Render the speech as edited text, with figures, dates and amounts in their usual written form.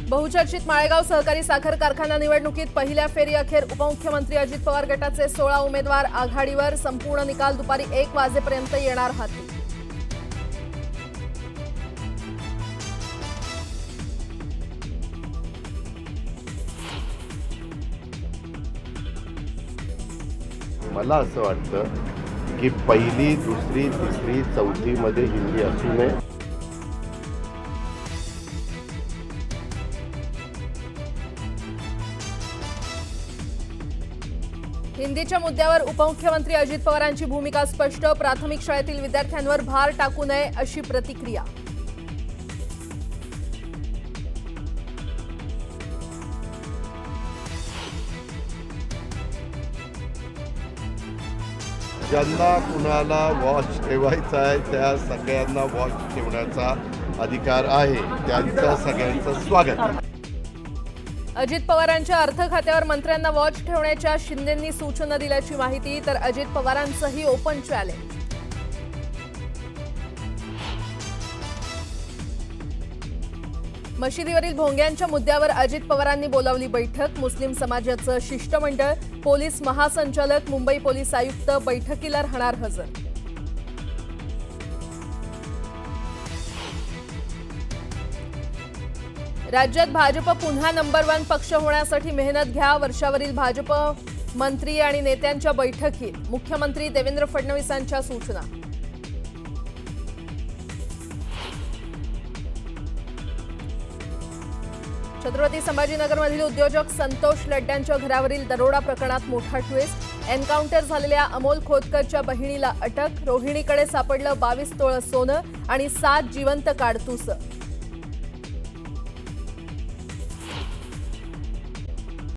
बहुचर्चित माळेगाव सहकारी साखर कारखाना निवडणुकीत पहिल्या फेरी अखेर उपमुख्यमंत्री अजित पवार गटाचे 16 उमेदवार आघाडीवर। संपूर्ण निकाल दुपारी 1 वाजेपर्यंत येणार हाती। मला असं वाटतं की पहिली, दुसरी, तिसरी, चौथीमध्ये हिंदी असू नये। हिंदीच्या मुद्द्यावर उपमुख्यमंत्री अजित पवारांची भूमिका स्पष्ट। प्राथमिक शाळेतील विद्यार्थ्यांवर भार टाकू नये अशी प्रतिक्रिया। ज्यांना कुणाला वॉच ठेवायचा आहे त्या सगळ्यांना वॉच ठेवण्याचा अधिकार आहे। त्यांचं सगळ्यांचं स्वागत। अजित पवारांच्या अर्थ खात्यावर मंत्र्यांना वॉच ठेवण्याच्या शिंदेंनी सूचना दिल्याची माहिती। तर अजित पवारांचंही ओपन चॅलेंज। मशिदीवरील भोंग्यांच्या मुद्द्यावर अजित पवारांनी बोलावली बैठक। मुस्लिम समाजाचं शिष्टमंडळ, पोलीस महासंचालक, मुंबई पोलीस आयुक्त बैठकीला राहणार हजर। राज्यात भाजप पुन्हा नंबर 1 पक्ष होण्यासाठी मेहनत घ्या। वर्षावरील भाजप मंत्री आणि नेत्यांच्या बैठकीत मुख्यमंत्री देवेंद्र फडणवीसांच्या सूचना। छत्रपती संभाजीनगरमधील उद्योजक संतोष लड्ड्यांच्या घरावरील दरोडा प्रकरणात मोठा ट्विस्ट। एन्काउंटर झालेल्या अमोल खोतकरच्या बहिणीला अटक। रोहिणीकडे सापडलं 22 तोळ सोनं आणि 7 जिवंत काडतूस।